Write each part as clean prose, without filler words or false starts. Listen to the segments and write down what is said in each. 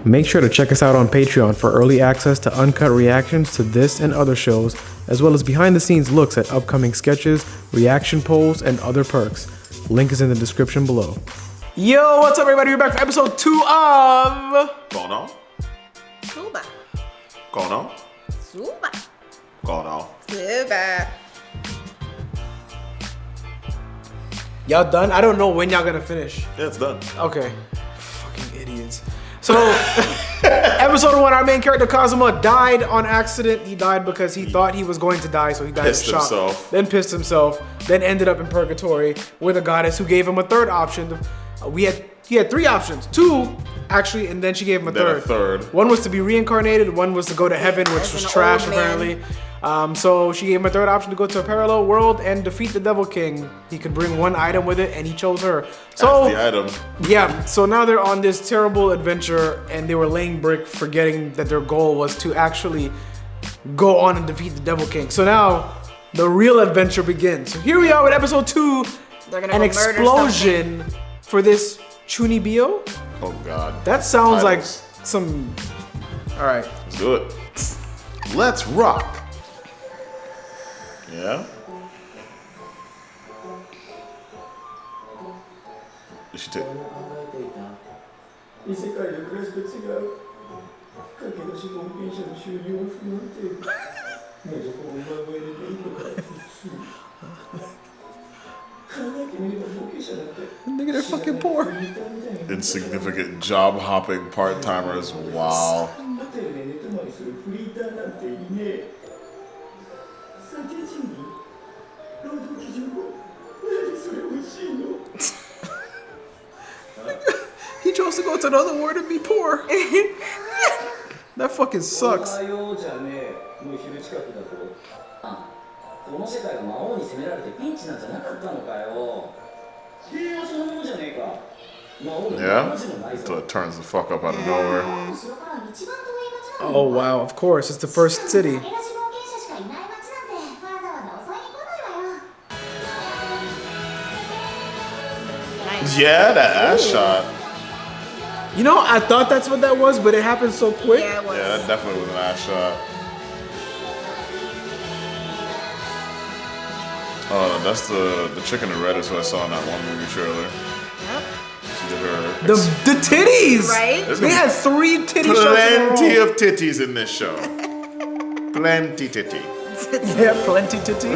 Make sure to check us out on Patreon for early access to uncut reactions to this and other shows, as well as behind-the-scenes looks at upcoming sketches, reaction polls, and other perks. Link is in the description below. Yo, what's up everybody? We're back for episode 2 of... Kono? Suba. Kono? Suba. Kono. Suba. Y'all done? I don't know when y'all gonna finish. Yeah, it's done. Okay. Fucking idiots. So, episode 1, our main character Kazuma died on accident. He died because he thought he was going to die, so he died Pissed in shock. himself. Then pissed himself. Then ended up in purgatory with a goddess who gave him a third option. He had 3 options. 2, actually, and then she gave him a third. One was to be reincarnated. One was to go to heaven, which was trash apparently. So she gave him a third option to go to a parallel world and defeat the Devil King. He could bring one item with it, and he chose her. So that's the item. Yeah, so now they're on this terrible adventure, and they were laying brick, forgetting that their goal was to actually go on and defeat the Devil King. So now the real adventure begins. So here we are with episode 2, an explosion for this Chunibyo. Oh God. That sounds like Titles. some. All right, Let's do it. Let's rock. Yeah. You should take. nigga, they're fucking poor. Insignificant job hopping part timers. Wow. He chose to go to another world and be poor. That fucking sucks. Yeah. Until it turns the fuck up out of nowhere. Oh wow, of course, it's the first city. Yeah, that ass shot. You know, I thought that's what that was, but it happened so quick. Yeah, it was. Yeah, that definitely was an ass shot. Oh, that's the chick in the red is what I saw in that one movie trailer. Yep. She did her The titties! Right? They had 3 titty shots in a plenty row. of titties in this show. Plenty titty. Yeah, plenty titty.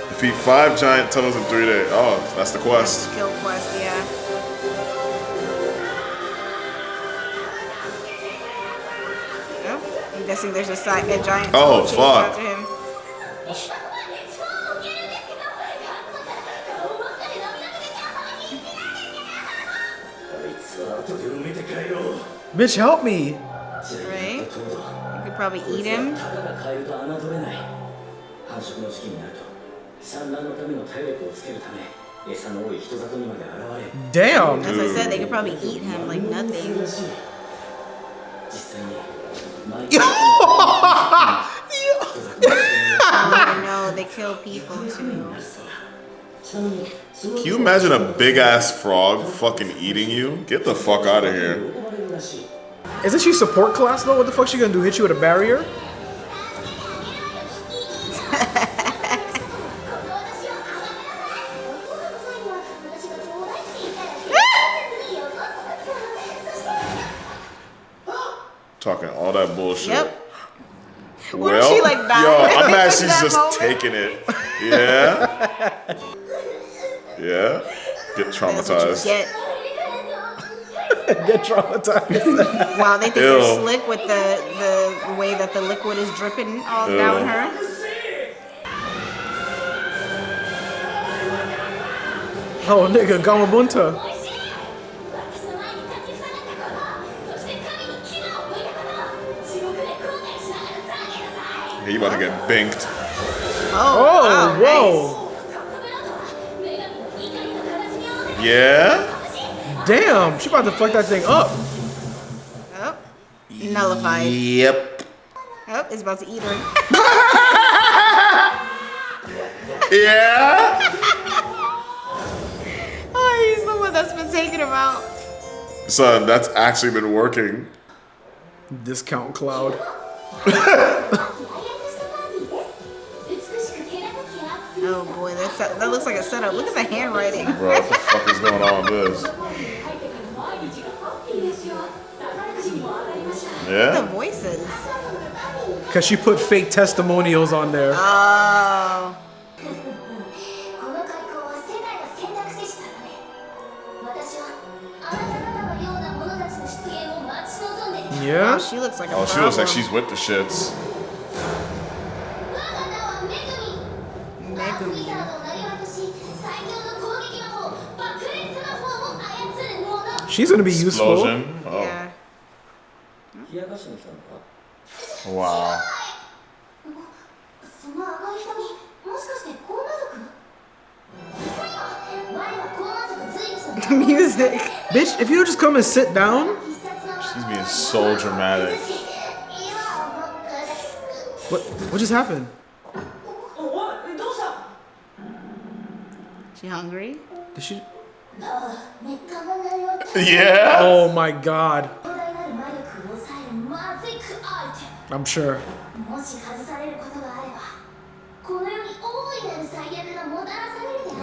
Defeat 5 giant tunnels in 3 days. Oh, that's the quest. Kill quest, yeah. Yep. I'm guessing there's a giant Oh, chase fuck. after him. Bitch, help me. Right? You could probably eat him. Damn. As I said, they could probably eat him like nothing. Oh no, they kill people too. Can you imagine a big ass frog fucking eating you? Get the fuck out of here. Isn't she support class though? What the fuck she gonna do? Hit you with a barrier? Talking all that bullshit. Yep. What Well, if she like died? yo, I'm mad she's That just moment? taking it. Yeah. Yeah. Get That's what you traumatized. get. Get traumatized. Wow, they think Ew. they're slick with the way that the liquid is dripping all down her. Oh nigga, Gamabunta. Yeah, you about to get binked. Oh, wow, Yeah? nice. Damn, she about to fuck that thing up. Oh, nullified. Yep. Oh, it's about to eat her. Yeah? Oh, he's the one that's been taking him out. Son, that's actually been working. Discount Cloud. Oh boy, that looks like a setup. Look at the handwriting. Bro, what the fuck is going on with this? The Yeah? voices. Because she put fake testimonials on there. Oh. Yeah? Oh, she looks like a Oh, she looks like problem. she's with the shits. Megumi. She's gonna be useful. Explosion. Oh. Yeah. Wow. The music. Bitch, if you don't just come and sit down. She's being so dramatic. What just happened? She hungry? Did she? Yeah? Oh my god. I'm sure.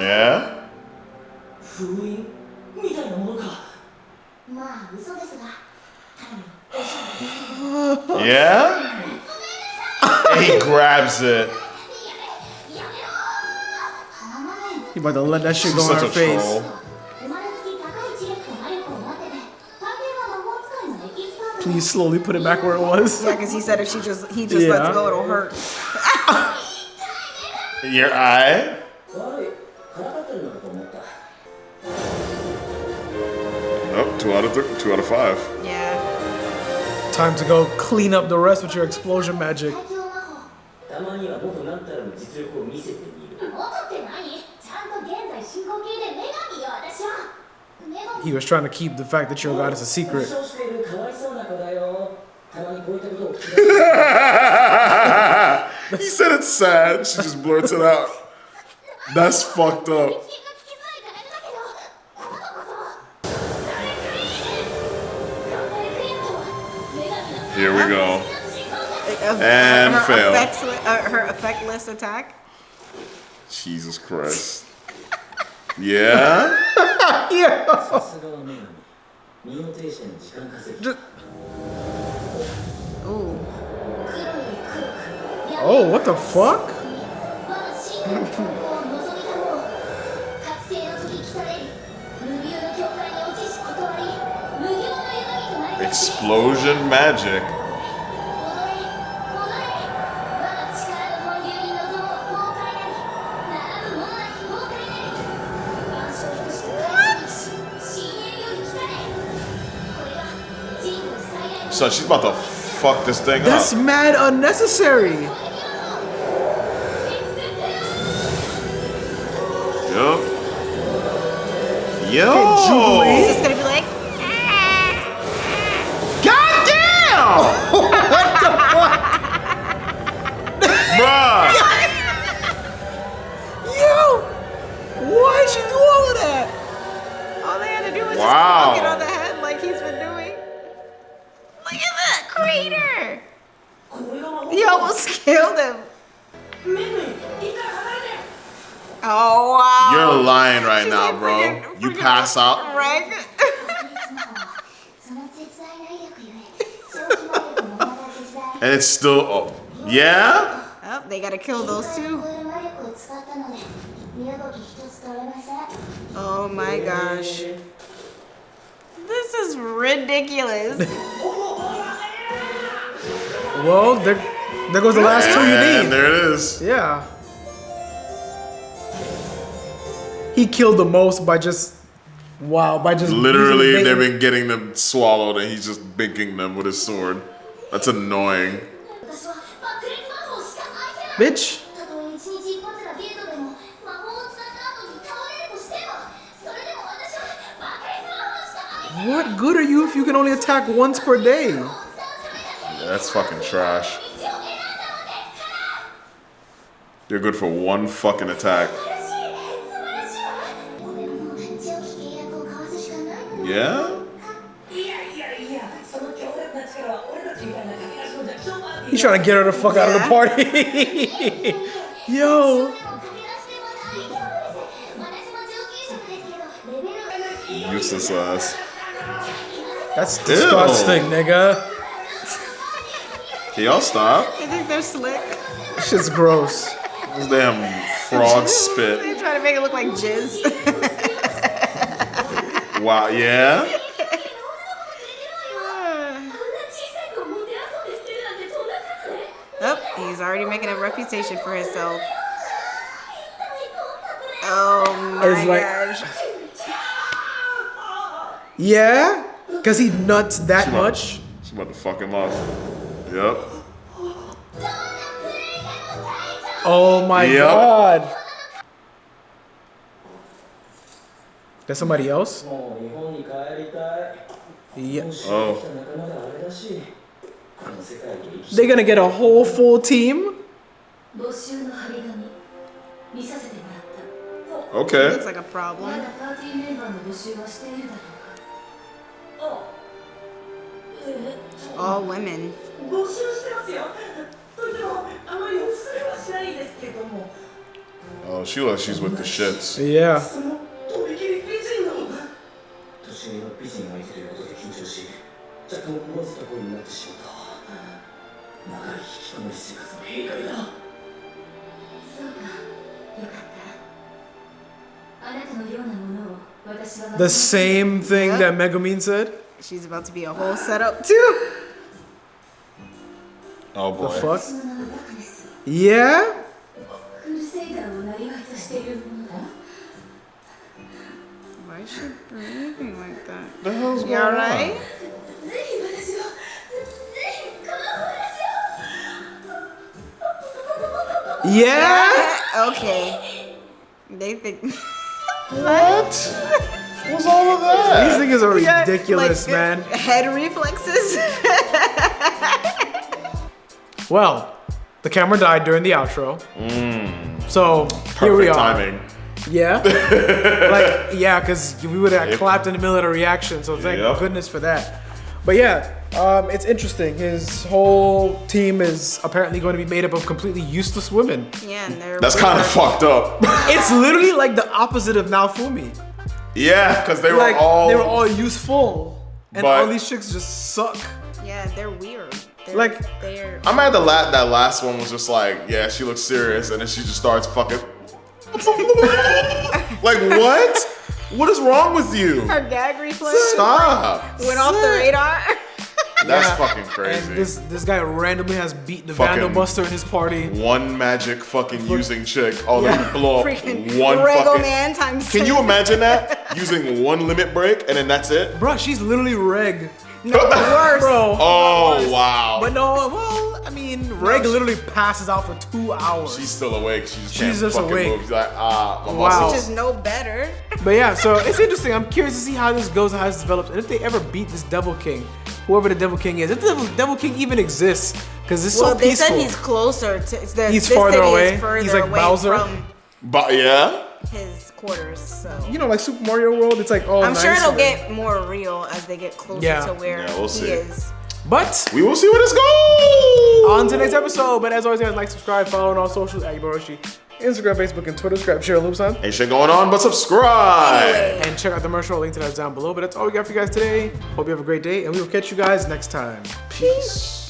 Yeah? Yeah? He grabs it. You about to let that shit She's go on such her a face. troll. Please slowly put it back where it was. Yeah, because he said if he just Yeah. lets go, it'll hurt. Your eye? Oh, 2 out of 5. Yeah. Time to go clean up the rest with your explosion magic. He was trying to keep the fact that you're a goddess a secret. He said it's sad. She just blurts it out. That's fucked up. Here we go. And her fail. Her effectless attack. Jesus Christ. Yeah? Yeah. Ooh. Oh, what the fuck? Explosion magic. So she's about to fuck this thing That's up. mad unnecessary. Yup. Jubilee. Yo. He's just gonna be like, God damn! What the fuck? Bruh. Yo! Why'd she do all of that? all they had to do was Wow. just poke it on the head like he's been doing. Look at that crater! He almost killed him. Oh wow! You're lying right She's now, like, bro. freaking- You freaking- pass out. Right? And it's still. Oh. Yeah? Oh, they gotta kill those two. Oh my gosh. This is ridiculous. Well, there goes the last two you And need. there it is. Yeah. He killed the most by just Literally, using the they've bait. been getting them swallowed and he's just binking them with his sword. That's annoying. Bitch. What good are you if you can only attack once per day? Yeah, that's fucking trash. You're good for one fucking attack. Yeah? He's trying to get her the fuck out of the party. Yo. Useless ass. That's disgusting, nigga. Can y'all stop? I think they're slick. This shit's gross. This damn frog spit. They try to make it look like jizz. Wow, yeah? Oh, he's already making a reputation for himself. Oh my It's like- gosh. Yeah? Because he nuts that much? She's about to fuck him up. Yep. Oh my Yep. god. That's somebody else? Yeah. Oh. They're gonna get a whole full team? Okay. Looks like a problem. All women. Oh, she looks she's with the shits. Yeah. The same thing Yep. that Megumin said? She's about to be a whole setup too. Oh The boy. fuck? Yeah? Why is she breathing like that? The hell's You going on? alright? Yeah? Okay. They think. What? What's all of that? These niggas are Yeah, ridiculous, like, man. Head reflexes. Well, the camera died during the outro. So here we Perfect are. timing. Yeah? Like, yeah, because we would have clapped in the middle of the reaction, so thank Yep. goodness for that. But yeah, it's interesting. His whole team is apparently going to be made up of completely useless women. Yeah, and they're That's kind of fucked up. It's literally like the opposite of Naofumi. Yeah, because they were Like, all. they were all useful. And But- all these chicks just suck. Yeah, they're weird. They're, Like- they're. I'm mad that last one was just like, yeah, she looks serious, and then she just starts fucking. Like, what? What is wrong with you? Her gag reflex Stop. went off the radar. That's Yeah. fucking crazy. And this guy randomly has beat the Fucking- Vandal Buster in his party. One magic fucking using chick. Oh, let me Yeah. blow up Freaking one Rego fucking. Man times. Can you 10. imagine that? Using one limit break and then that's it? Bruh, she's literally Reg. No, worse. Bro. Oh, wow. But no, well, I mean, Reg literally passes out for 2 hours. She's still awake. She just She's can't just fucking awake. move. She's like, my Wow. muscles. Which is no better. But yeah, so it's interesting. I'm curious to see how this goes and how this develops. And if they ever beat this Devil King, whoever the Devil King is, if the Devil King even exists, because it's Well, so they peaceful. said he's closer to. He's farther away. Is further He's like away Bowser. from But yeah. his quarters. So You know, like Super Mario World, it's like, oh, I'm sure nice it'll and- get more real as they get closer Yeah. to where Yeah, we'll he see. is. But We will see where this goes. on today's episode, but as always, guys, like, subscribe, follow on all socials at YaBoyRoshi, Instagram, Facebook, and Twitter. Subscribe, share, loops on. Ain't shit going on but subscribe. Anyway. And check out the merch roll, link to that down below. But that's all we got for you guys today. Hope you have a great day, and we will catch you guys next time. Peace.